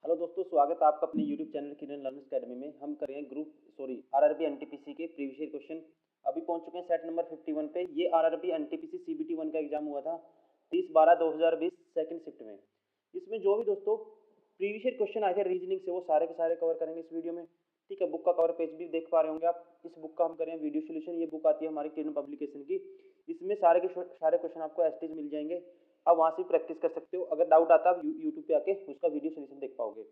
Hello दोस्तों, स्वागत है आपका अपने यूट्यूब चैनल किरण लर्नर्स अकेडमी में। हम करेंगे आरआरबी एनटीपीसी के प्रीवियस ईयर क्वेश्चन। अभी पहुंच चुके हैं सेट नंबर 51 पे। ये आरआरबी एनटीपीसी सीबीटी 1 का एग्जाम हुआ था 30/12/2020 सेकंड शिफ्ट में। इसमें जो भी दोस्तों प्रीवियस ईयर क्वेश्चन आए थे रीजनिंग से, वो सारे के सारे कवर करेंगे इस वीडियो में। ठीक है, बुक का कवर पेज भी देख पा रहे होंगे आप। इस बुक का हम करेंगे वीडियो सोल्यूशन। ये बुक आती है हमारी किरण पब्लिकेशन की। इसमें सारे के सारे क्वेश्चन आपको एस्टेज मिल जाएंगे। आप वहाँ से प्रैक्टिस कर सकते हो। अगर डाउट आता है आप यूट्यूब पे आके उसका वीडियो सोल्यूशन देख पाओगे।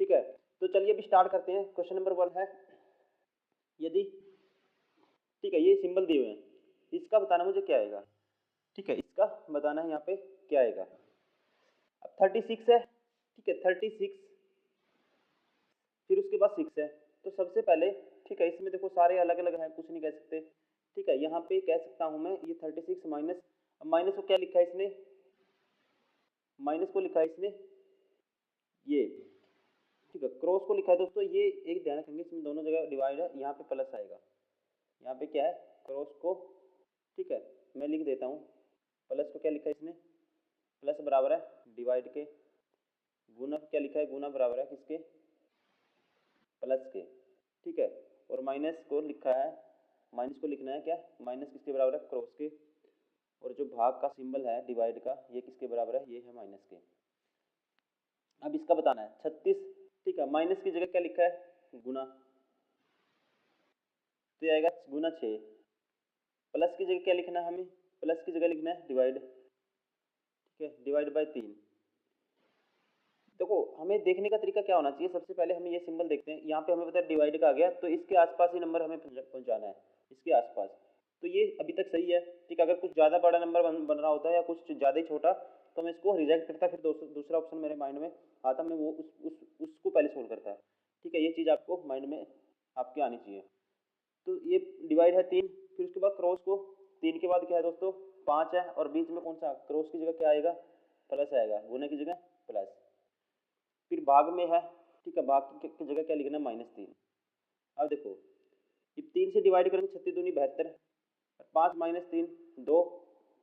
ठीक है, तो चलिए अभी स्टार्ट करते हैं। क्वेश्चन नंबर 1 है, यदि ठीक है ये सिंबल दिए हुए हैं, इसका बताना मुझे क्या आएगा। ठीक है, इसका बताना है यहाँ पे क्या आएगा। अब 36 है। ठीक है, 36 फिर उसके बाद 6 है। तो सबसे पहले ठीक है, इसमें देखो सारे अलग अलग हैं, कुछ नहीं कह सकते। ठीक है, यहाँ पे कह सकता हूँ मैं ये 36 माइनस, माइनस को क्या लिखा है इसने, माइनस को लिखा है इसने ये। ठीक है, क्रॉस को लिखा है दोस्तों ये। एक ध्यान रखेंगे, इसमें दोनों जगह डिवाइड है, यहाँ पे प्लस आएगा, यहाँ पे क्या है क्रॉस को। ठीक है, मैं लिख देता हूँ। प्लस को क्या लिखा है इसने, प्लस बराबर है डिवाइड के। गुना क्या लिखा है, गुना बराबर है किसके, प्लस के। ठीक है, और माइनस को लिखा है, माइनस को लिखना है क्या, माइनस किसके बराबर है, क्रॉस के। और जो भाग का सिंबल है डिवाइड का, ये किसके बराबर है, ये है माइनस के। अब इसका बताना है 36। ठीक है, माइनस की जगह क्या लिखा है, गुना, तो ये आएगा गुना 6। प्लस की जगह क्या लिखना है हमें, प्लस की जगह लिखना है डिवाइड। ठीक है, डिवाइड बाय 3। देखो हमें देखने का तरीका क्या होना चाहिए, सबसे पहले हम ये सिंबल देखते हैं। यहाँ पे हमें पता है डिवाइड का आ गया, तो इसके आसपास ही नंबर हमें पहुंचाना है, इसके आसपास। तो ये अभी तक सही है। ठीक है, अगर कुछ ज़्यादा बड़ा नंबर बन रहा होता है या कुछ ज़्यादा ही छोटा, तो मैं इसको रिजेक्ट करता, फिर दूसरा ऑप्शन मेरे माइंड में आता, मैं वो उसको पहले सोल्व करता। ठीक है, ये चीज़ आपको माइंड में आपके आनी चाहिए। तो ये डिवाइड है 3, फिर उसके बाद क्रॉस को, 3 के बाद क्या है दोस्तों 5 है, और बीच में कौन सा, क्रॉस की जगह क्या आएगा, प्लस आएगा, गुने की जगह प्लस। फिर भाग में है। ठीक है, भाग की जगह क्या लिखना है, -3। अब देखो ये 3 से डिवाइड करेंगे, 36 दूनी 72, 5 - 3 2,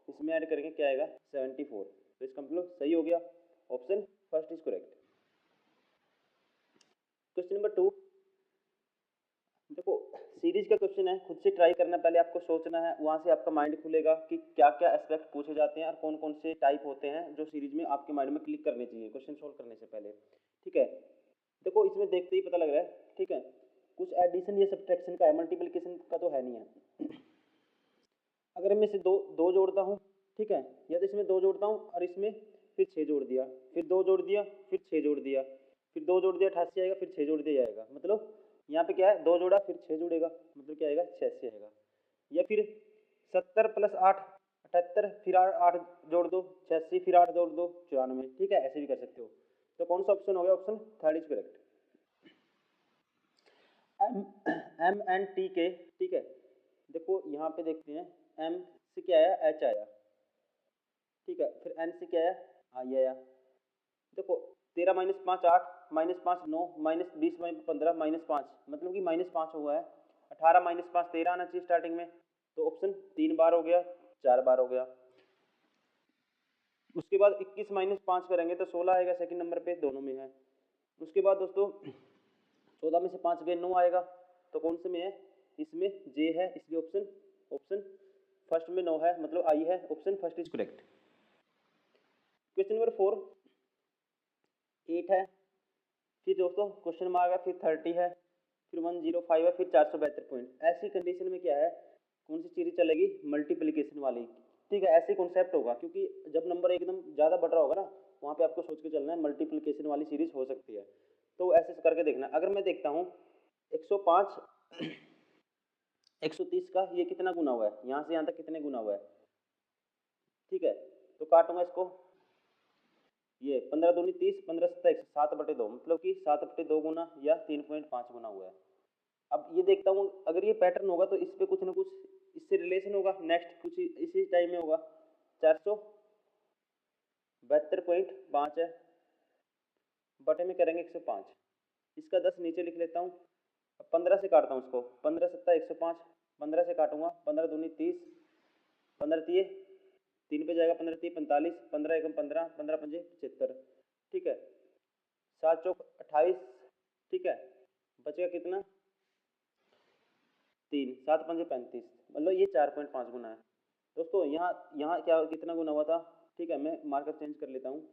इसमें ऐड करेंगे क्या आएगा 74। तो इसका मतलब सही हो गया, option first is correct. Question number 2, देखो सीरीज का क्वेश्चन है, खुद से ट्राई करना, पहले आपको सोचना है, वहां से आपका माइंड खुलेगा कि क्या क्या एस्पेक्ट पूछे जाते हैं और कौन कौन से टाइप होते हैं जो सीरीज में आपके माइंड में क्लिक करने चाहिए क्वेश्चन सोल्व करने से पहले। ठीक है, देखो इसमें देखते ही पता लग रहा है। ठीक है, कुछ एडिशन या सब्ट्रैक्शन का है, मल्टीप्लिकेशन का तो है नहीं है। अगर मैं इसे दो जोड़ता हूँ, ठीक है, या तो इसमें 2 जोड़ता हूँ और इसमें फिर 6 जोड़ दिया, फिर 2 जोड़ दिया, फिर 6 जोड़ दिया, फिर 2 जोड़ दिया 88 आएगा, फिर 6 जोड़ दिया जाएगा, मतलब यहाँ पे क्या है 2 जोड़ा फिर 6 जुड़ेगा, मतलब क्या आएगा 86 आएगा। या फिर 70 + 8 78, फिर 8 जोड़ दो 86, फिर 8 जोड़ दो 94। ठीक है, ऐसे भी कर सकते हो। तो कौन सा ऑप्शन हो गया, option third is correct. M N T के। ठीक है, देखो यहाँ पे देखते हैं, M से क्या आया, H आया। ठीक है, फिर N से क्या आया, I आया। देखो 13 - 5 8, -5 9, -20 15, -5, मतलब कि -5 हुआ है। 18 - 5 13 आना चाहिए स्टार्टिंग में, तो ऑप्शन 3 बार हो गया, 4 बार हो गया। उसके बाद 21 - 5 करेंगे तो 16 आएगा, सेकंड नंबर पे दोनों में है। उसके बाद दोस्तों 14 में से 5 गए 9 आएगा, तो कौन से में है, इसमें जे है, इसलिए ऑप्शन ऑप्शन फर्स्ट में 9 है, मतलब आई है, option first is correct. Question number 4 8 है, फिर दोस्तों क्वेश्चन मार्क है, फिर 30 है, फिर 105 है, फिर 472 पॉइंट। ऐसी कंडीशन में क्या है, कौन सी सीरीज चलेगी, मल्टीप्लिकेशन वाली। ठीक है, ऐसे कॉन्सेप्ट होगा, क्योंकि जब नंबर एकदम ज़्यादा बढ़ रहा होगा ना, वहाँ पे आपको सोच के चलना है मल्टीप्लिकेशन वाली सीरीज हो सकती है। तो ऐसे करके देखना। अगर मैं देखता हूँ 105 130 का ये कितना गुना हुआ है, यहाँ से यहाँ तक कितने गुना हुआ है। ठीक है, तो काटूंगा इसको, ये 15 दूनी 30, 15 सत्ता 7/2, मतलब कि 7/2 गुना या 3.5 गुना हुआ है। अब ये देखता हूँ, अगर ये पैटर्न होगा तो इस पे कुछ ना कुछ इससे रिलेशन होगा, नेक्स्ट कुछ इसी टाइम में होगा। 472.5 है, बटे में करेंगे 105, इसका 10 नीचे लिख लेता हूँ। अब 15 से काटता हूँ इसको, 15 सत्ता 105, 15 से काटूंगा, 15 दूनी 30, 15 तिये 3 पे जाएगा, 15 तिये 45, 15 एकम 15, 15 पंजे 75। ठीक है, 7 चौक 28, ठीक है, बचेगा कितना 3, 7 पंजे 35, मतलब ये 4.5 गुना है दोस्तों। यहाँ यहाँ क्या कितना गुना हुआ था, ठीक है, मैं मार्कर चेंज कर लेता हूँ।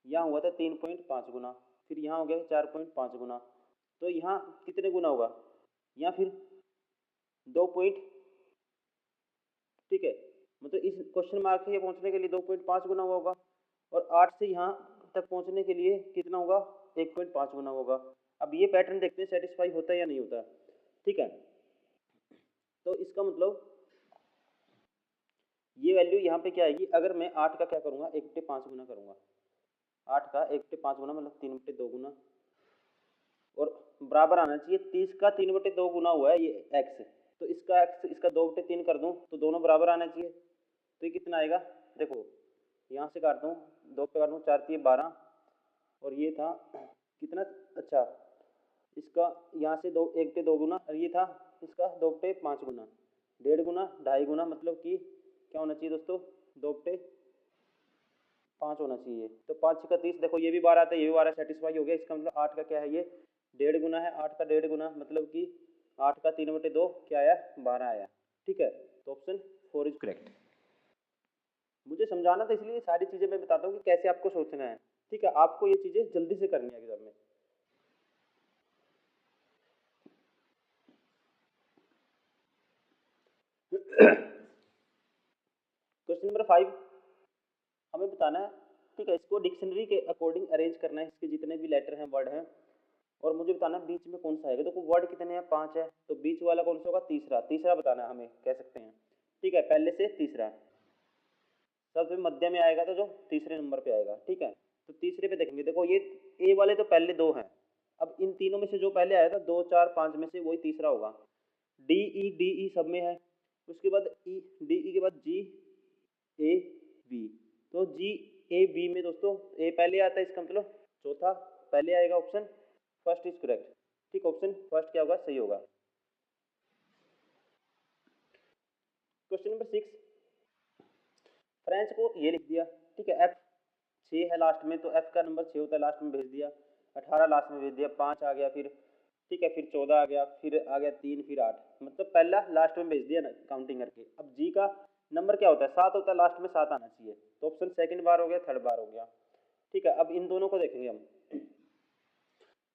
यहाँ हुआ था 3.5 गुना, फिर यहाँ हो गया 4.5 गुना, तो यहाँ कितने गुना होगा, यहाँ फिर 2 पॉइंट, ठीक है, मतलब इस क्वेश्चन मार्क से ये पहुँचने के लिए 2.5 गुना हुआ होगा, और 8 से यहाँ तक पहुँचने के लिए कितना होगा 1.5 गुना होगा। अब ये पैटर्न देखते हैं सेटिस्फाई होता है या नहीं होता, ठीक है। तो इसका मतलब ये वैल्यू यहाँ पे क्या आएगी, अगर मैं 8 का क्या करूँगा 1/5 गुना करूँगा, 8 का 1/5 गुना मतलब 3/2 गुना, और बराबर आना चाहिए 30 का 3/2 गुना हुआ है ये x, तो इसका x इसका 2/3 कर दूं तो दोनों बराबर आना चाहिए। तो ये कितना आएगा, देखो यहाँ से काट दूं, 2 पे काट दूं, 4 3 12, और ये था कितना, अच्छा इसका यहाँ से 1/2 गुना, और ये था इसका 2/5 गुना, 1.5 गुना 2.5 गुना, मतलब कि क्या होना चाहिए दोस्तों 2/5 होना चाहिए। तो 5 6 30, देखो ये भी 12 आता है, ये भी 12 सेटिस्फाई हो गया। इसका मतलब 8 का क्या है, ये 1.5 गुना है, 8 का 1.5 गुना मतलब कि 8 का 3/2 क्या आया 12 आया, ठीक है। तो ऑप्शन 4 इज करेक्ट। मुझे समझाना था इसलिए सारी चीज़ें मैं बताता हूँ कि कैसे आपको सोचना है, ठीक है, आपको ये चीज़ें जल्दी से करनी है एग्जाम में। क्वेश्चन नंबर 5 हमें बताना है, ठीक है, इसको डिक्शनरी के अकॉर्डिंग अरेंज करना है, इसके जितने भी लेटर हैं वर्ड हैं, और मुझे बताना है बीच में कौन सा आएगा। देखो वर्ड कितने हैं 5 है, तो बीच वाला कौन सा होगा, तीसरा, तीसरा बताना है हमें, कह सकते हैं, ठीक है, पहले से तीसरा सबसे मध्य में आएगा, तो जो तीसरे नंबर पे आएगा, ठीक है। तो तीसरे पे देखेंगे, देखो ये ए वाले तो पहले 2 हैं, अब इन तीनों में से जो पहले आया था 2 4 5 में से वही तीसरा होगा। डी ई सब में है, उसके बाद ई, डी ई के बाद जी ए बी, तो जी ए बी में दोस्तों ए पहले आता है, इसका मतलब चौथा पहले आएगा, ऑप्शन फर्स्ट इज करेक्ट, ठीक, ऑप्शन फर्स्ट क्या होगा, सही होगा। क्वेश्चन नंबर 6 फ्रेंच को ये लिख दिया, ठीक है, एफ 6 है लास्ट में, तो एफ का नंबर 6 होता है, लास्ट में भेज दिया, 18 लास्ट में भेज दिया, 5 आ गया, फिर ठीक है, फिर 14 आ गया, फिर आ गया 3, फिर 8, मतलब पहला लास्ट में भेज दिया ना काउंटिंग करके। अब जी का नंबर क्या होता है, 7 होता है, लास्ट में 7 आना चाहिए, तो ऑप्शन सेकंड बार हो गया, थर्ड बार हो गया, ठीक है। अब इन दोनों को देखेंगे हम,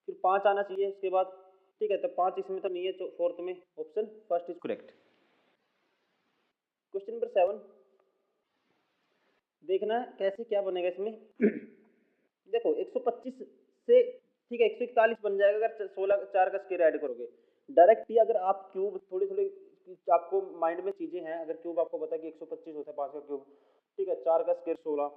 फिर 5 आना चाहिए इसके बाद, ठीक है, तो 5 इसमें तो नहीं है, फोर्थ में, option first is correct. Question number 7 देखना है कैसे क्या बनेगा इसमें। देखो 125 से, ठीक है, 141 बन जाएगा अगर 16 4 का स्क्वायर ऐड करोगे। डायरेक्ट ही अगर आप क्यूब थोड़ी थोड़ी आपको माइंड में चीजें हैं, अगर क्यूब आपको पता है कि 125 होता है 5 का क्यूब, ठीक है, 4 का स्क्वायर 16,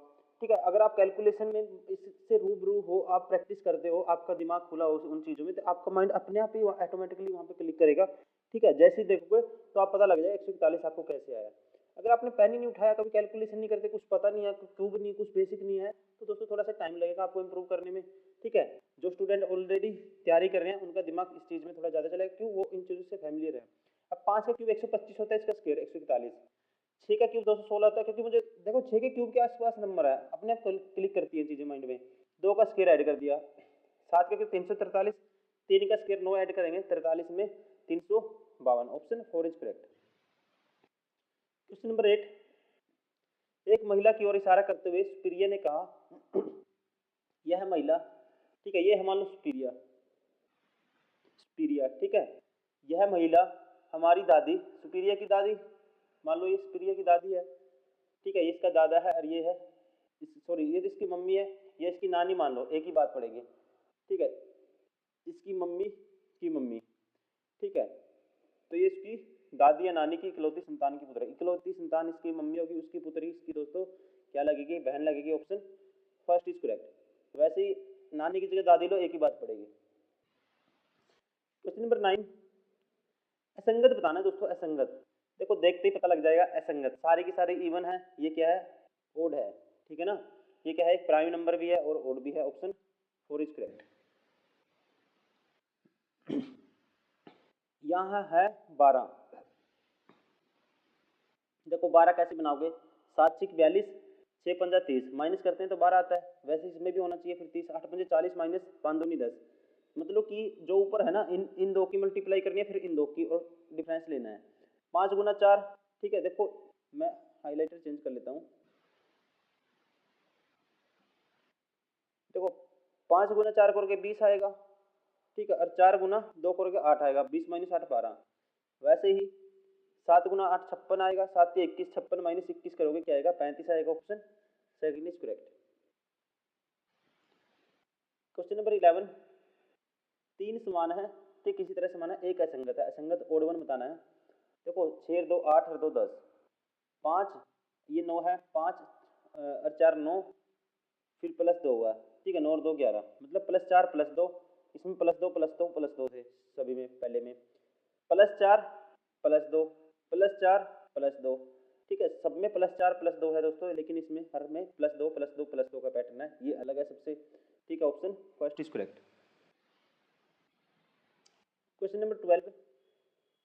ठीक है, अगर आप कैलकुलेशन में इससे रूबरू हो, आप प्रैक्टिस करते हो, आपका दिमाग खुला हो उन चीजों में, तो आपका माइंड अपने आप ही ऑटोमेटिकली वहाँ पे क्लिक करेगा, ठीक है। जैसे ही देखोगे तो आप पता लग जाएगा 141 आपको कैसे आया। अगर आपने पेन ही नहीं उठाया, कभी कैलकुलेशन नहीं करते, कुछ पता नहीं है, क्यूब नहीं, कुछ बेसिक नहीं है, तो दोस्तों थोड़ा सा टाइम लगेगा आपको इंप्रूव करने में, ठीक है। जो स्टूडेंट ऑलरेडी तैयारी कर रहे हैं उनका दिमाग इस चीज में थोड़ा ज्यादा चलेगा, क्यों, वो इन चीजों से फैमिलियर है। अब 5 का क्यूब 125 होता है, इसका स्क्वायर 141, 6 का क्यूब 216 होता है, क्योंकि मुझे देखो 6 के क्यूब के आसपास नंबर है, अपने आप क्लिक करती है चीजें माइंड में। 2 का स्क्वायर ऐड कर दिया, 7 का क्यूब 343, 3 का स्क्वायर 9 ऐड करेंगे 43 में 352, option 4 is correct. Question number 8 एक महिला की ओर इशारा करते हुए सुप्रिया ने कहा, यह महिला, ठीक है, ये है मान लो सुप्रिया, सुप्रिया, ठीक है, यह महिला हमारी दादी, सुप्रिया की दादी, मान लो ये सुप्रिया की दादी है, ठीक है, ये इसका दादा है, और ये है सॉरी ये तो इसकी मम्मी है, ये इसकी नानी, मान लो एक ही बात पड़ेगी, ठीक है, इसकी मम्मी की मम्मी, ठीक है, तो ये इसकी दादी या नानी की इकलौती संतान की पुत्री, इकलौती संतान इसकी मम्मी होगी, उसकी पुत्री इसकी दोस्तों क्या लगेगी, बहन लगेगी, ऑप्शन फर्स्ट इज करेक्ट। वैसे ही नानी की जगह दादी लो, एक ही बात पड़ेगी। क्वेश्चन नंबर 9 असंगत बताना है दोस्तों, असंगत, देखो देखते ही पता लग जाएगा, असंगत सारी की सारी इवन है, ये क्या है, ओड है, ठीक है ना, ये क्या है, एक प्राइम नंबर भी है और ओड भी है, ऑप्शन 4 इज करेक्ट। यहाँ है 12, देखो 12 कैसे बनाओगे, 7 6 42, 6 पंजा 30 माइनस करते हैं तो 12 आता है, वैसे इसमें भी होना चाहिए फिर 30। 8 पंजे 40 माइनस 5 दूनी 10, मतलब कि जो ऊपर है ना इन दो की मल्टीप्लाई करनी है, फिर इन दो की और डिफरेंस लेना है। 5 गुना 4, ठीक है। देखो मैं हाईलाइटर चेंज कर लेता हूँ। देखो 5 गुना 4 करोगे 20 आएगा, ठीक है, और 4 गुना 2 करोगे 8 आएगा, 20 माइनस 8 12। वैसे ही 7 गुना 8 56 आएगा, 7 से 21 56 माइनस 21 करोगे क्या आएगा 35 आएगा। Option second is correct. Question number 11, तीन समान है, ठीक इसी तरह समान है, एक असंगत है, असंगत ओड वन बताना है। देखो 6 2 8 और 2 10, 5 ये 9 है, 5 और 4 9, फिर प्लस 2 हुआ, ठीक है, 9 और 2 11, मतलब प्लस 4 प्लस 2, इसमें प्लस 2 प्लस 2 प्लस 2 थे सभी में, पहले में प्लस 4 प्लस 2 प्लस 4 प्लस 2, ठीक है, सब में प्लस 4 प्लस 2 है दोस्तों, लेकिन इसमें हर में प्लस 2 प्लस 2 प्लस 2 का पैटर्न है, ये अलग है सबसे, ठीक है। Option first is correct. Question number 12,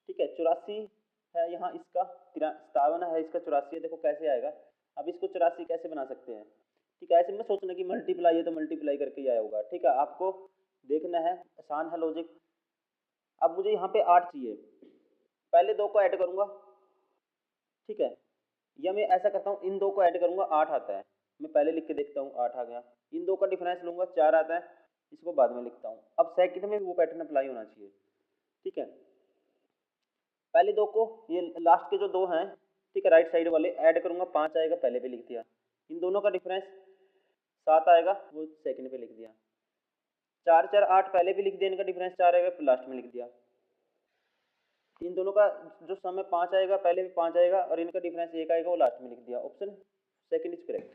ठीक है, 84 है यहाँ, इसका 57 है, इसका 84 है। देखो कैसे आएगा, अब इसको 84 कैसे बना सकते हैं, ठीक है, ऐसे में सोचना कि मल्टीप्लाई है तो मल्टीप्लाई करके ही आया होगा, ठीक है, आपको देखना है, आसान है लॉजिक। अब मुझे यहाँ पे 8 चाहिए, पहले 2 को ऐड करूंगा, ठीक है, या मैं ऐसा करता हूँ इन 2 को ऐड करूंगा 8 आता है, मैं पहले लिख के देखता हूँ 8 आ गया, इन 2 का डिफरेंस लूंगा 4 आता है, इसको बाद में लिखता हूँ। अब सेकंड में वो पैटर्न अप्लाई होना चाहिए, ठीक है, पहले 2 को, ये लास्ट के जो 2 हैं, ठीक है, राइट साइड वाले ऐड करूंगा 5 आएगा, पहले पे लिख दिया, इन दोनों का डिफरेंस 7 आएगा, वो सेकंड पे लिख दिया, 4 4 8 पहले भी लिख दिया, इनका डिफरेंस 4 आएगा, फिर लास्ट में लिख दिया, इन दोनों का जो सम है 5 आएगा, पहले भी 5 आएगा, और इनका डिफरेंस 1 आएगा, वो लास्ट में लिख दिया। Option second is correct.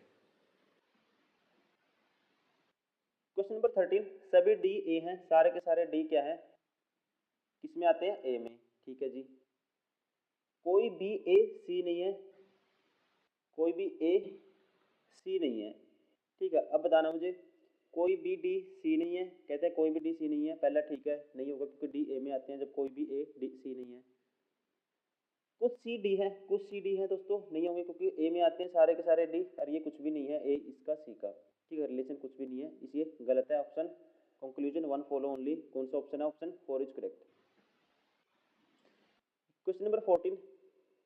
Question number 13, सभी डी ए हैं, सारे के सारे डी क्या है, किसमें आते हैं, ए में, ठीक है जी, कोई बी ए सी नहीं है, कोई भी ए सी नहीं है, ठीक है। अब बताना मुझे, कोई भी डी सी नहीं है, कहते हैं कोई भी डी सी नहीं है, पहला ठीक है, नहीं होगा क्योंकि डी ए में आते हैं, जब कोई भी ए डी सी नहीं है। कुछ सी डी है, कुछ सी डी है दोस्तों, नहीं होंगे क्योंकि ए में आते हैं सारे के सारे डी, और ये कुछ भी नहीं है, ए इसका सी का, ठीक है, रिलेशन कुछ भी नहीं है, इसलिए गलत है option. Conclusion one follow only, कौन सा ऑप्शन है, option 4 is correct. Question number 14,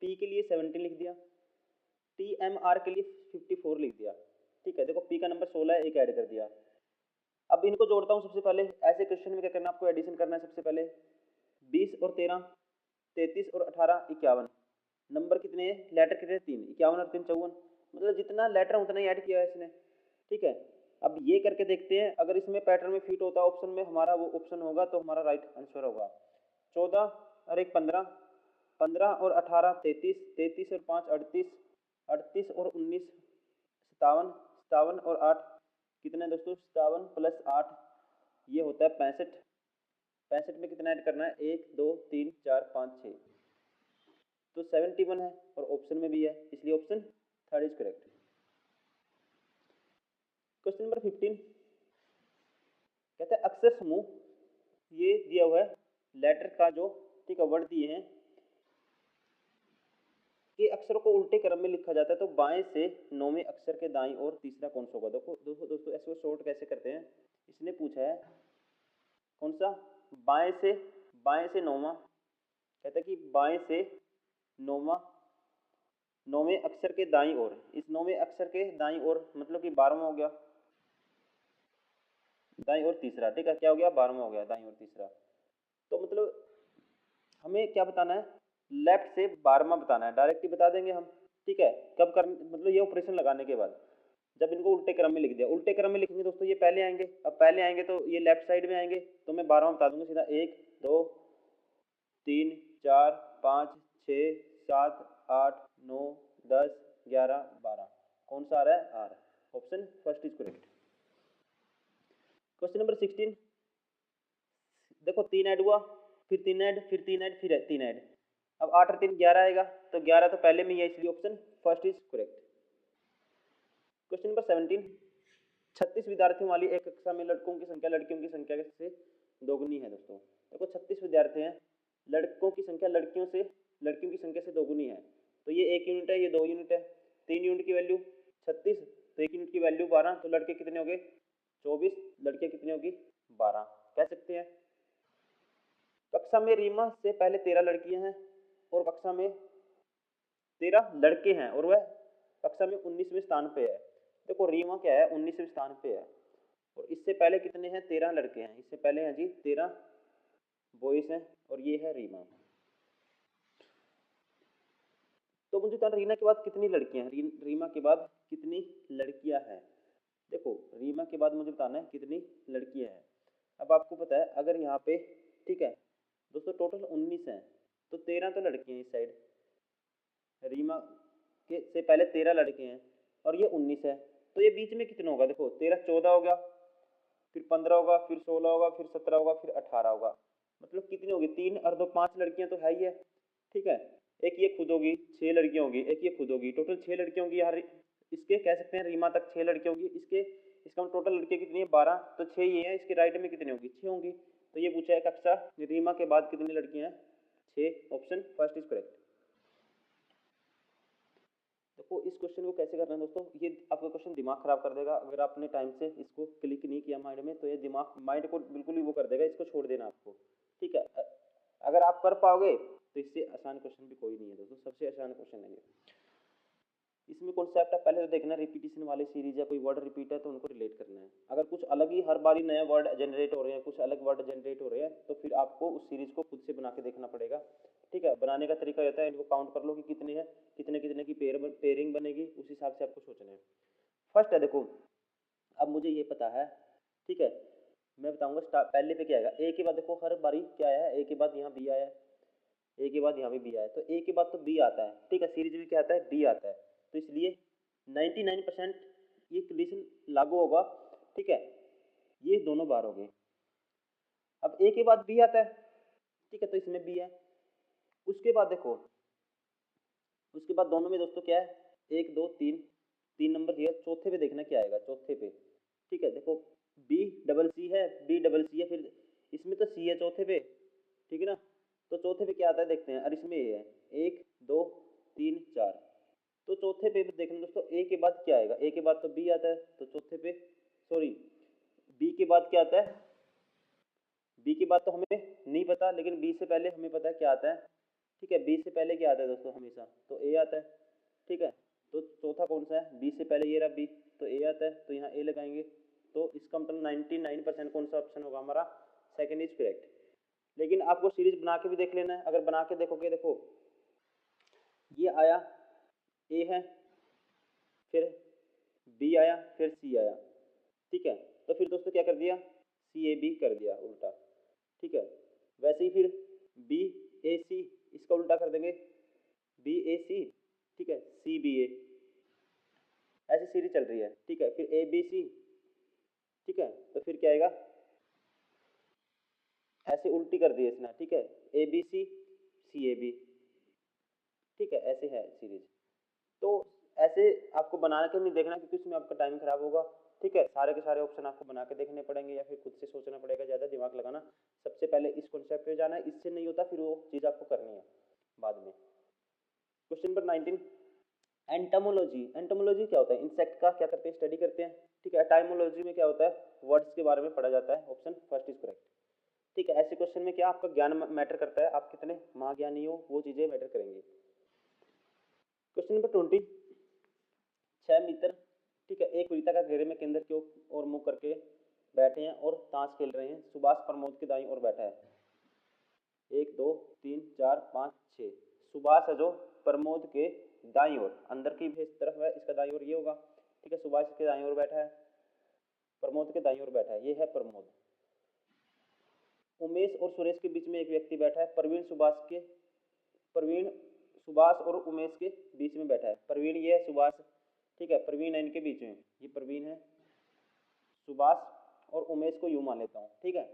P के लिए 17 लिख दिया, टी एम आर के लिए 54 लिख दिया, ठीक है। देखो पी का नंबर 16 है, एक ऐड कर दिया। अब इनको जोड़ता हूँ सबसे पहले, ऐसे क्वेश्चन में क्या करना है, आपको एडिशन करना है सबसे पहले, 20 और 13 33 और 18 51, नंबर कितने हैं, लेटर कितने, 3, 51 और 3 54, मतलब जितना लेटर उतना ही ऐड किया है इसने, ठीक है। अब ये करके देखते हैं, अगर इसमें पैटर्न में फिट होता है ऑप्शन में हमारा, वो ऑप्शन होगा तो हमारा राइट आंसर होगा। 14 और 1 15, 15 और 18 33, 33 और 5 38, 38 और 19 57, 57 और 8 कितने दोस्तों, 57 प्लस 8 ये होता है 65, 65 में कितना ऐड करना है, 1 2 3 4 5 6, तो 71 है, और ऑप्शन में भी है, इसलिए option third is correct. Question number 15, कहते हैं अक्षर समूह, ये दिया हुआ है लेटर का जो, ठीक है, वर्ड दिए हैं कि अक्षरों को उल्टे क्रम में लिखा जाता है, तो बाएं से 9वें अक्षर के दाईं और तीसरा कौन सा होगा। देखो दोस्तों ऐसे शॉर्ट कैसे करते हैं, इसने पूछा है कौन सा, बाएं से 9वां, कहता है कि बाएं से 9वें अक्षर के दाईं ओर, इस 9वें अक्षर के दाईं ओर मतलब कि 12वां हो गया, दाईं ओर तीसरा, ठीक है, क्या हो गया 12वां हो गया, दाईं ओर तीसरा, तो मतलब हमें क्या बताना है, लेफ्ट से 12वां बताना है, डायरेक्ट ही बता देंगे हम, ठीक है, कब कर, मतलब ये ऑपरेशन लगाने के बाद, जब इनको उल्टे क्रम में लिख दिया, उल्टे क्रम में लिखेंगे दोस्तों ये पहले आएंगे, अब पहले आएंगे तो ये लेफ्ट साइड में आएंगे, तो मैं 12वां बता दूंगा सीधा, 1 2 3 4 5 6 7 8 9 10 11 12, कौन सा आ रहा है, आर, option first is correct. Question number 16, देखो 3 ऐड हुआ, फिर 3 ऐड, फिर 3 ऐड, फिर 3 ऐड, अब 8 और 3 11 आएगा, तो 11 तो पहले में ही है, इसलिए option first is correct. Question number 17, 36 विद्यार्थियों वाली एक कक्षा में लड़कों की संख्या लड़कियों की संख्या से दोगुनी है दोस्तों। देखो 36 विद्यार्थी हैं, लड़कों की संख्या लड़कियों की संख्या से दोगुनी है, तो ये 1 यूनिट है, ये 2 यूनिट है, 3 यूनिट की वैल्यू 36 कक्षा में रीमा से पहले 13 लड़कियां हैं और कक्षा में 13 लड़के हैं और वह कक्षा में 19वें स्थान पे है। देखो रीमा क्या है 19वें स्थान पे है और इससे पहले कितने हैं 13 लड़के हैं, इससे पहले हैं जी 13 बॉयज हैं और ये है रीमा। तो मुझे बताना रीना के बाद कितनी लड़कियां हैं, रीमा के बाद कितनी लड़कियां हैं। देखो रीमा के बाद मुझे बताना है कितनी लड़कियां हैं। अब आपको पता है अगर यहाँ पे ठीक है दोस्तों टोटल 19 हैं तो 13 तो लड़कियां हैं इस साइड, रीमा के से पहले 13 लड़के हैं और ये 19 है, तो ये बीच में कितना होगा, देखो 13 14 हो गया, फिर 15 होगा, फिर 16 होगा, फिर 17 होगा, फिर 18 होगा, मतलब कितनी होगी 3 और 2 5 लड़कियां तो है ही है। ठीक है, एक ये खुद होगी 6 लड़कियां होगी, एक ये खुद होगी, टोटल 6 लड़कियां होंगी यार, इसके कह सकते हैं रीमा तक 6 लड़कियां होंगी, इसके इसका टोटल लड़कियां कितनी है 12, तो 6 ये है, इसके राइट में कितनी होगी 6 होंगी। तो ये पूछा है कक्षा रीमा के बाद कितनी लड़कियां हैं 6, ऑप्शन फर्स्ट इज करेक्ट। देखो इस क्वेश्चन को कैसे करना है दोस्तों, ये आपका क्वेश्चन दिमाग खराब कर देगा अगर आपने टाइम से इसको क्लिक नहीं किया माइंड में, तो ये दिमाग माइंड को बिल्कुल ही वो कर देगा, इसको छोड़ देना आपको। ठीक है, अगर आप कर पाओगे तो इससे आसान क्वेश्चन भी कोई नहीं है दोस्तों, सबसे आसान क्वेश्चन है ये। इसमें कॉन्सेप्ट है पहले तो देखना रिपीटिशन वाली सीरीज है, कोई वर्ड रिपीट है तो उनको रिलेट करना है, अगर कुछ अलग ही हर बारी नया वर्ड जनरेट हो रहे हैं, कुछ अलग वर्ड जनरेट हो रहे हैं, तो फिर आपको उस सीरीज को खुद से बना के देखना पड़ेगा। ठीक है, बनाने का तरीका होता है इनको काउंट कर लो कि कितने हैं, कितने कितने की पेयरिंग बनेगी, उस हिसाब से आपको सोचना है। फर्स्ट है देखो, अब मुझे ये पता है, ठीक है मैं बताऊंगा पहले पे क्या आएगा, ए के बाद देखो हर बारी क्या आया है, ए के बाद यहाँ बी आया है, ए के बाद यहाँ भी बी आया है, तो ए के बाद तो बी आता है। ठीक है, सीरीज में क्या आता है बी आता है, तो इसलिए 99% ये कंडीशन लागू होगा। ठीक है, ये दोनों बार हो गए। अब ए के बाद बी आता है, ठीक है तो इसमें बी है, उसके बाद देखो उसके बाद दोनों में दोस्तों क्या है 1 2 3, 3 नंबर दिया, चौथे पे देखना क्या आएगा चौथे पे। ठीक है, देखो बी डबल सी है, बी डबल सी है, फिर इसमें तो सी है चौथे पे, ठीक है ना, तो चौथे पे क्या आता है देखते हैं, और इसमें ये है 1 2 3 4, तो चौथे पे देखना दोस्तों ए के बाद क्या आएगा, ए के बाद तो बी आता है, तो चौथे पे सॉरी बी के बाद क्या आता है, बी के बाद तो हमें नहीं पता, लेकिन बी से पहले हमें पता है क्या आता है। ठीक है, बी से पहले क्या आता है दोस्तों हमेशा, तो ए आता है। ठीक है, तो चौथा कौन सा है, बी से पहले ये रहा बी, तो ए आता है, तो यहाँ ए लगाएंगे, तो इसका मतलब 99% कौन सा ऑप्शन होगा हमारा, सेकंड इज करेक्ट। लेकिन आपको सीरीज बना के भी देख लेना है, अगर बना के देखोगे देखो ये आया ए है, फिर बी आया, फिर सी आया। ठीक है, तो फिर दोस्तों क्या कर दिया सी ए बी कर दिया उल्टा। ठीक है, वैसे ही फिर बी ए सी, इसका उल्टा कर देंगे बी ए सी, ठीक है सी बी ए, ऐसी सीरीज चल रही है। ठीक है, फिर ए बी सी, ठीक है तो फिर क्या आएगा, ऐसे उल्टी कर दी इसने। ठीक है, A B C A B, ठीक है ऐसे है सीरीज। तो ऐसे आपको बना के नहीं देखना क्योंकि उसमें आपका टाइम खराब होगा। ठीक है, सारे के सारे ऑप्शन आपको बना के देखने पड़ेंगे या फिर खुद से सोचना पड़ेगा, ज़्यादा दिमाग लगाना, सबसे पहले इस कॉन्सेप्ट पे जाना है, इससे नहीं होता फिर वो चीज़ आपको करनी है बाद में। Question number 19, entomology. एंटोमोलॉजी क्या होता है, इंसेक्ट का क्या करते हैं स्टडी करते हैं। ठीक है, टाइमोलॉजी में क्या होता है वर्ड्स के बारे में पढ़ा जाता है, ऑप्शन फर्स्ट इज करेक्ट। ठीक है, ऐसे क्वेश्चन में क्या आपका ज्ञान मैटर करता है, आप कितने महाज्ञानी हो वो चीज़ें मैटर करेंगी। क्वेश्चन नंबर 20, 6 मित्र ठीक है एक वृत्ता का घेरे में केंद्र की ओर मुंह करके बैठे हैं और ताश खेल रहे हैं। सुभाष प्रमोद के दाईं ओर बैठा है, 1 2 3 4 5 6, सुभाष है जो प्रमोद के दाईं ओर, अंदर की तरफ है, इसका दाईं ओर ये होगा। ठीक है, सुभाष के दाईं ओर बैठा है, प्रमोद के दाईं ओर बैठा है, ये है प्रमोद। उमेश और सुरेश के बीच में एक व्यक्ति बैठा है, प्रवीण सुभाष और उमेश के बीच में बैठा है, प्रवीण ये है सुभाष। ठीक है, प्रवीण है इनके बीच में, ये प्रवीण है, सुभाष और उमेश को यूं मान लेता हूं। ठीक है,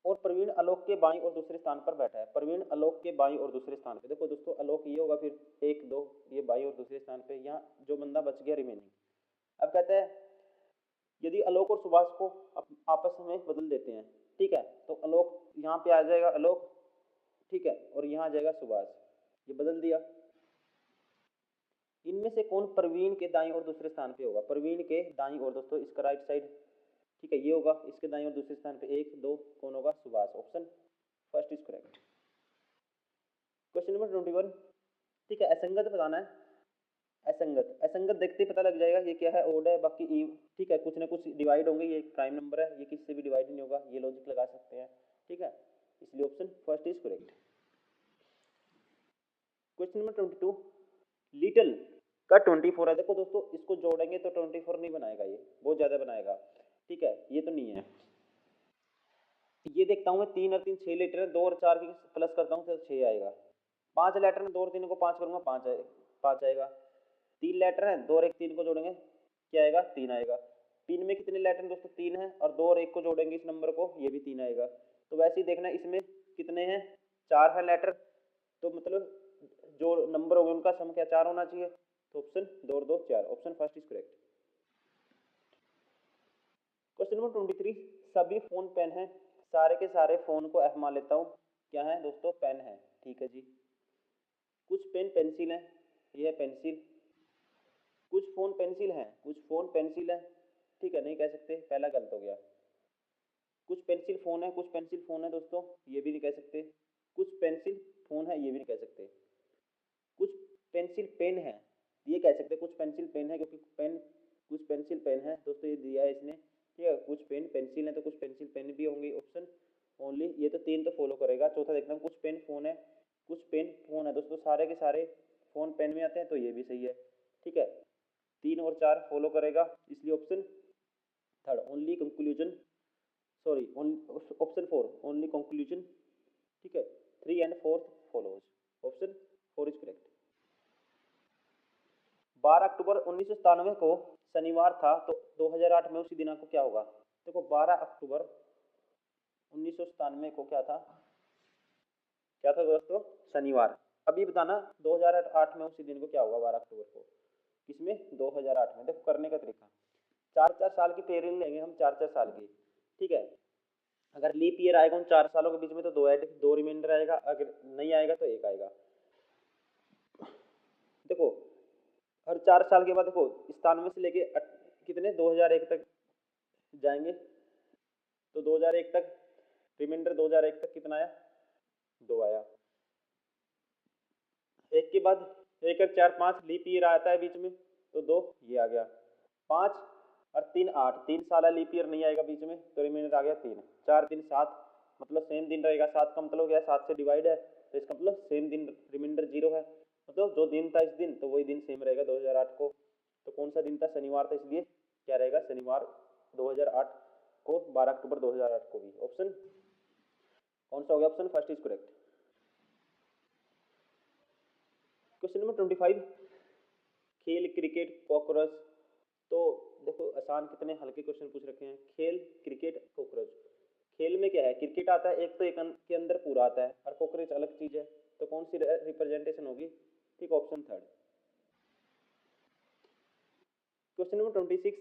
और प्रवीण आलोक के बाईं और दूसरे स्थान पर बैठा है, प्रवीण आलोक के बाईं और दूसरे स्थान पे। देखो दोस्तों आलोक ये होगा, फिर 1 2 ये बाईं और दूसरे स्थान पे, यहाँ जो बंदा बच गया रिमेनिंग। अब कहता है यदि आलोक और सुभाष को आपस में बदल देते हैं, ठीक है तो आलोक यहाँ पे आ जाएगा आलोक, ठीक है और यहाँ आ जाएगा सुभाष, ये बदल दिया। इनमें से कौन प्रवीण के दाईं और दूसरे स्थान पे होगा, प्रवीण के दाईं और दोस्तों इसका राइट साइड। ठीक है, ये होगा। इसके दाईं ओर दूसरे स्थान पे 1 2 कौन होगा? Subhash. Option first is correct. Question number 21, ठीक है, असंगत बताना है। असंगत, असंगत देखते ही पता लग जाएगा ये क्या है, ओड है, बाकी ई, ठीक है, कुछ ना कुछ डिवाइड होंगे, ये प्राइम नंबर है, ये किससे भी डिवाइड नहीं होगा, ये लॉजिक लगा सकते हैं, ठीक है, इसलिए option first is correct. Question number 22, little का 24 है। देखो दोस्तों, इसको जोड़ेंगे तो 24 नहीं बनाएगा, ये बहुत ज्यादा बनाएगा, ठीक है, ये तो नहीं है। ये देखता हूँ मैं, 3 और 3 6 लेटर है, 2 और 4 की प्लस करता हूँ तो 6 आएगा। 5 लेटर में 2 और 3 को 5 करूंगा, 5 आएगा। 3 लेटर है, 2 और 1 3 को जोड़ेंगे क्या आएगा? 3 आएगा। 3 में कितने लेटर दोस्तों? 3 है, और 2 और 1 को जोड़ेंगे इस नंबर को, ये भी 3 आएगा। तो वैसे ही देखना इसमें कितने हैं, 4 है लेटर, तो मतलब जो नंबर होंगे उनका सम क्या 4 होना चाहिए, तो ऑप्शन 2 और 2 4, option first is correct. Question number 23, सभी फोन पेन है, सारे के सारे फोन को एफ मान लेता हूँ, क्या है दोस्तों? पेन है, ठीक है जी। कुछ पेन पेंसिल है, ये है पेंसिल। कुछ फोन पेंसिल है, कुछ फोन पेंसिल है, ठीक है, नहीं कह सकते, पहला गलत हो गया। कुछ पेंसिल फोन है, कुछ पेंसिल फोन है दोस्तों, ये भी नहीं कह सकते। कुछ पेंसिल फोन है, ये भी नहीं कह सकते। कुछ पेंसिल पेन है, ये कह सकते, कुछ पेंसिल पेन है, क्योंकि पेन, कुछ पेंसिल पेन है दोस्तों, ये दिया है इसने, ठीक है। कुछ पेन पेंसिल है तो कुछ पेंसिल पेन भी होंगे, ऑप्शन ओनली, ये तो 3 तो फॉलो करेगा। चौथा देखना, कुछ पेन फोन है, कुछ पेन फोन है दोस्तों, सारे के सारे फोन पेन में आते हैं, तो ये भी सही है, ठीक है। 3 और 4 फॉलो करेगा, इसलिए option third only conclusion, sorry option 4 only conclusion, ठीक है। 3 and 4 follows, option 4 is correct. 12 अक्टूबर 1997 को शनिवार था, तो 2008 में उसी दिनांक को क्या होगा? देखो 12 अक्टूबर 1997 को क्या था, क्या था दोस्तों? शनिवार। अभी बताना 2008 में उसी दिन को क्या होगा, 12 अक्टूबर को, किसमें? 2008 में। देखो करने का तरीका, 4-4 साल की पेरियड लेंगे हम, 4-4 साल की, ठीक है। अगर लीप ईयर आएगा उन 4 सालों के बीच में तो 2 ऐड 2 रिमाइंडर आएगा, अगर नहीं आएगा तो 1 आएगा। देखो हर 4 साल के बाद देखो 97 से लेके कितने 2001 तक जाएंगे, तो 2001 तक रिमाइंडर 2001 तक कितना आया? 2 आया। एक के बाद 1 और 4 5 लीप ईयर आता है बीच में, तो 2 ये आ गया। 5 और 3 8, 3 साल लीप ईयर नहीं आएगा बीच में, तो रिमाइंडर आ गया 3। 4 3 7, मतलब सेम दिन रहेगा। 7 का मतलब क्या है? 7 से डिवाइड है, तो इसका मतलब सेम दिन, रिमाइंडर 0 है, मतलब जो दिन था इस दिन, तो वही दिन सेम रहेगा 2008 को। तो कौन सा दिन था? शनिवार था, इसलिए क्या रहेगा? शनिवार 2008 को, 12 अक्टूबर 2008 को भी। ऑप्शन कौन सा हो गया? Option first is correct. Question number 25, खेल क्रिकेट कॉकरोच, तो देखो आसान कितने हल्के क्वेश्चन पूछ रखे हैं। खेल क्रिकेट कॉकरोच, खेल में क्या है? क्रिकेट आता है एक, तो एक के अंदर पूरा आता है, और कॉकरोच अलग चीज है, तो कौन सी रिप्रेजेंटेशन होगी? ठीक, ऑप्शन थर्ड। क्वेश्चन नंबर 26,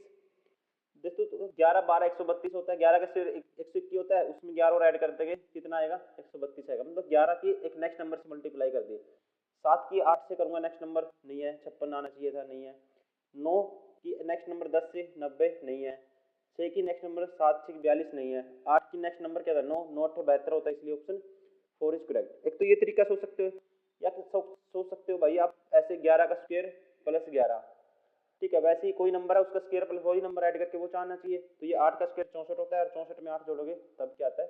दोस्तों 11 12 132 होता है, 11 का सिर्फ 121 होता है, उसमें 11 और ऐड कर देंगे, कितना आएगा? 132 आएगा। मतलब 11 की एक नेक्स्ट नंबर से मल्टीप्लाई कर दिए। 7 की 8 से करूंगा, नेक्स्ट नंबर नहीं है, 56 आना चाहिए था, नहीं है। 9 की नेक्स्ट नंबर 10 से 90 नहीं है। 6 की नेक्स्ट नंबर 7 से 42 नहीं है। 8 की नेक्स्ट नंबर क्या था? 9 9 8 72 होता है, इसलिए ऑप्शन 4 इज करेक्ट। एक तो ये तरीका सोच सकते हो, या सोच सकते हो भाई आप ऐसे 11 का स्क्वायर प्लस 11, ठीक है, वैसे ही कोई नंबर है उसका स्क्वायर प्लस वही नंबर ऐड करके वो आना चाहिए, तो ये 8 का स्क्वायर 64 होता है, और 64 में 8 जोड़ोगे तब क्या आता है?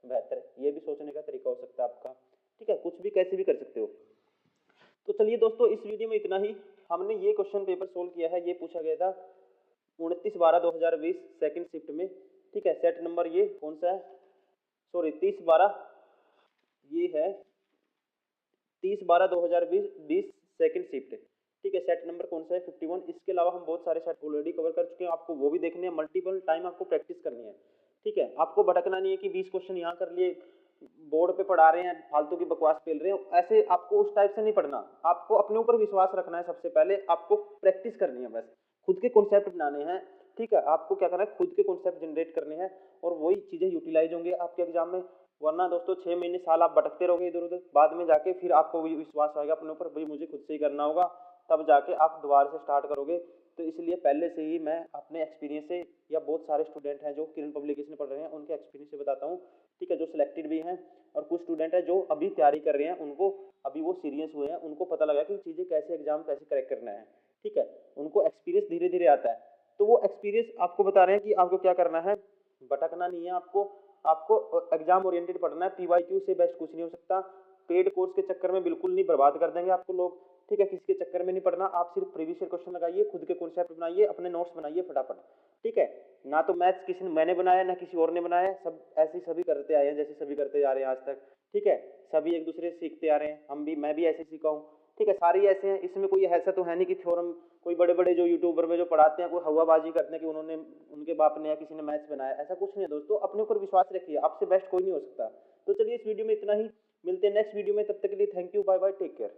72। ये भी सोचने का तरीका हो सकता है आपका, ठीक है, कुछ भी कैसे भी कर सकते हो। तो चलिए दोस्तों, इस वीडियो में इतना ही। हमने ये क्वेश्चन पेपर सोल्व किया है, ये पूछा गया था 29/12/2020 सेकंड शिफ्ट में, ठीक है। सेट नंबर ये कौन सा है? सॉरी 30/12, ये है 30/12/2020 सेकंड शिफ्ट, ठीक है। सेट नंबर कौन सा है? 51। इसके अलावा हम बहुत सारे सेट ऑलरेडी कवर कर चुके हैं, आपको वो भी देखने हैं, मल्टीपल टाइम आपको प्रैक्टिस करनी है, ठीक है। आपको भटकना नहीं है कि 20 क्वेश्चन यहाँ कर लिए, बोर्ड पे पढ़ा रहे हैं, फालतू की बकवास पेल रहे हैं, ऐसे आपको उस टाइप से नहीं पढ़ना। आपको अपने ऊपर विश्वास रखना है, सबसे पहले आपको प्रैक्टिस करनी है, बस खुद के कॉन्सेप्ट बनाने हैं, ठीक है। आपको क्या करना है? खुद के कॉन्सेप्ट जनरेट करने हैं, और वही चीजें यूटिलाइज होंगे आपके एग्जाम में। वरना दोस्तों 6 महीने साल आप भटकते रहोगे इधर उधर, बाद में जाके फिर आपको विश्वास आएगा अपने ऊपर, भाई मुझे खुद से ही करना होगा, तब जाके आप दोबारा से स्टार्ट करोगे, तो इसलिए पहले से ही मैं अपने एक्सपीरियंस से या बहुत सारे स्टूडेंट हैं जो किरण पब्लिकेशन पढ़ रहे हैं उनके एक्सपीरियंस से बताता हूँ, ठीक है, जो सिलेक्टेड भी हैं और कुछ स्टूडेंट हैं जो अभी तैयारी कर रहे हैं, उनको अभी वो सीरियस हुए हैं, उनको पता लगा कि चीज़ें कैसे एग्जाम कैसे क्रैक करना है, ठीक है, उनको एक्सपीरियंस धीरे धीरे आता है। तो वो एक्सपीरियंस आपको बता रहे हैं कि आपको क्या करना है, भटकना नहीं है आपको, आपको एग्जाम ओरिएंटेड पढ़ना है। पीवाईक्यू से बेस्ट कुछ नहीं हो सकता। पेड कोर्स के चक्कर में बिल्कुल नहीं, बर्बाद कर देंगे आपको लोग, ठीक है, किसी के चक्कर में नहीं पढ़ना। आप सिर्फ प्रीवियस ईयर क्वेश्चन लगाइए, खुद के कॉन्सेप्ट बनाइए, अपने नोट्स बनाइए फटाफट, ठीक है। ना तो मैथ्स किसी ने मैंने बनाया ना किसी और ने बनाया, सब ऐसे सभी करते आए हैं जैसे सभी करते जा रहे हैं आज तक, ठीक है। सभी एक दूसरे से सीखते आ रहे हैं, हम भी, मैं भी ऐसे सीखा हूँ, ठीक है। सारे ही ऐसे हैं, इसमें कोई ऐसा तो है नहीं कि थ्योरम कोई बड़े बड़े जो यूट्यूबर में जो पढ़ाते हैं कोई हवाबाजी करते हैं कि उन्होंने उनके बाप ने या किसी ने मैथ्स बनाया, ऐसा कुछ नहीं है दोस्तों। अपने ऊपर विश्वास रखिए, आपसे बेस्ट कोई नहीं हो सकता। तो चलिए इस वीडियो में इतना ही, मिलते हैं नेक्स्ट वीडियो में, तब तक के लिए thank you, bye bye, take care.